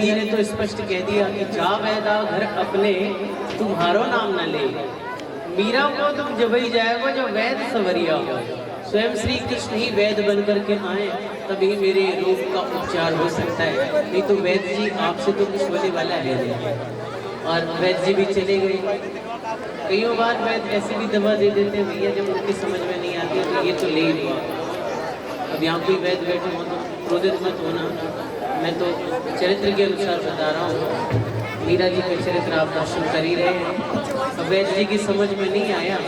जी ने तो स्पष्ट कह दिया कि जा वैदा घर अपने तुम्हारो नाम न ले। मीरा को तुम जब ही जाएगा जो वैद सवरिया हो। स्वयं श्री कृष्ण ही वैद बन करके आए तभी मेरे रोग का उपचार हो सकता है, नहीं तो वैद जी आपसे तो कुछ होने वाला है नहीं। और वैद जी भी चले गए। कई बार वैद ऐसी भी दवा दे देते हैं भैया जब उनकी समझ में नहीं आती तो ये तो ले ही नहीं। अब यहाँ कोई वैद बैठे हो तो क्रोधित मत होना, मैं तो चरित्र के अनुसार बता रहा हूँ। मीरा जी का चरित्र आप दर्शन कर ही रहे हैं। वैद जी की समझ में नहीं आया,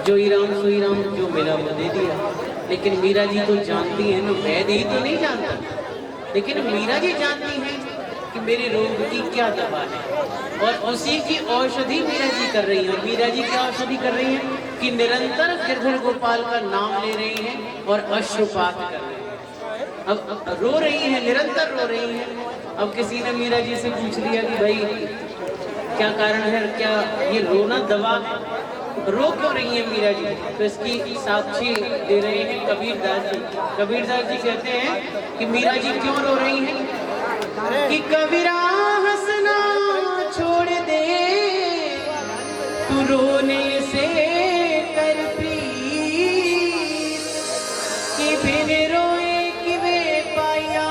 जो ही राम सोई राम जो मिला वो दे दिया। लेकिन मीरा जी तो जानती है ना, वैद ही तो नहीं जानता, लेकिन मीरा जी जानती हैं कि मेरे रोग की क्या दवा है और उसी की औषधि मीरा जी कर रही है। मीरा जी क्या औषधि कर रही है कि निरंतर गिरधर गोपाल का नाम ले रही हैं और अश्रुपात कर रही हैं। अब रो रही है, निरंतर रो रही है। अब किसी ने मीरा जी से पूछ लिया कि भाई क्या कारण है, क्या ये रोना दवा है, रो क्यों रही है मीरा जी? तो इसकी साक्षी दे रहे हैं कबीरदास जी। कबीरदास जी कहते हैं कि मीरा जी क्यों रो रही हैं कि कबीरा हंसना छोड़ दे तू रोने से कर प्रीत कि बिन रोए कि वे पाया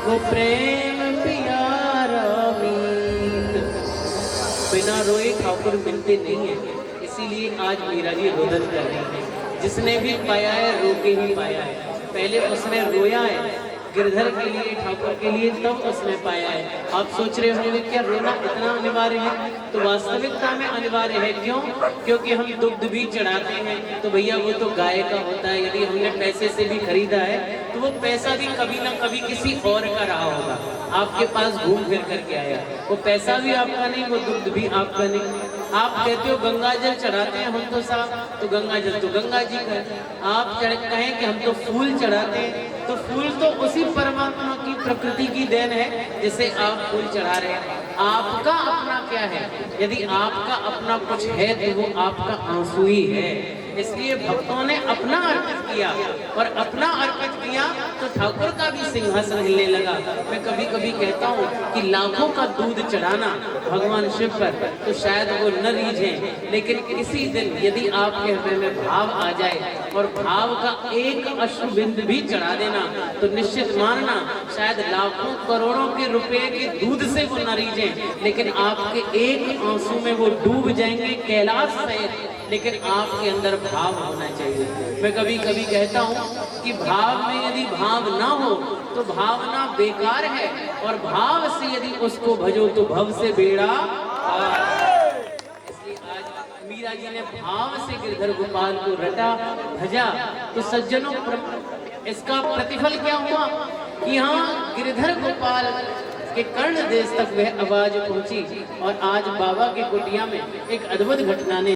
वो प्रेम प्यारा मीत। बिना रोए ठाकुर मिलते नहीं है, इसीलिए आज मीरा जी रोदन कर रही है। जिसने भी पाया है रो के ही पाया है। पहले उसने रोया है गिरधर के लिए, ठाकुर के लिए, तब उसने पाया है। आप सोच रहे होंगे क्या रोना इतना अनिवार्य है? तो वास्तविकता में अनिवार्य है। क्यों? क्योंकि हम दुग्ध भी चढ़ाते हैं तो भैया वो तो गाय का होता है। यदि हमने पैसे से भी खरीदा है तो वो पैसा भी कभी ना कभी किसी और का रहा होगा, आपके पास घूम फिर करके आया। वो पैसा भी आपका नहीं, वो दुग्ध भी आपका नहीं। आप कहते हो गंगा जल चढ़ाते हैं हम तो साहब, तो गंगा जल तो गंगा जी का। आप कहें कि हम तो फूल चढ़ाते हैं, तो फूल तो उसी परमात्मा की प्रकृति की देन है जिसे आप फूल चढ़ा रहे हैं। आपका अपना क्या है? यदि आपका अपना कुछ है तो वो आपका आंसू ही है। इसलिए भक्तों ने अपना अर्पित किया और अपना अर्पित किया तो ठाकुर का भी सिंहासन हिलने लगा। मैं कभी कभी कहता हूँ कि लाखों का दूध चढ़ाना भगवान शिव पर तो शायद वो न रीझे, लेकिन किसी दिन यदि आपके हृदय में भाव आ जाए और भाव का एक अश्रुबिंद भी चढ़ा देना तो निश्चित मानना शायद लाखों करोड़ों के रुपए के दूध से वो न रीझे, लेकिन आपके एक आंसू में वो डूब जाएंगे कैलाश सहित। लेकिन आपके अंदर भाव होना चाहिए। मैं कभी कभी कहता हूँ कि भाव में यदि भाव ना हो तो भावना बेकार है, और भाव से यदि उसको भजो तो भव से बेड़ा पार। इसलिए आज मीरा जी ने भाव से गिरधर गोपाल को रटा भजा। तो सज्जनों इसका प्रतिफल क्या हुआ कि यहाँ गिरधर गोपाल के कर्ण देश तक वह आवाज पहुंची। और आज बाबा की कुटिया में एक अद्भुत घटना ने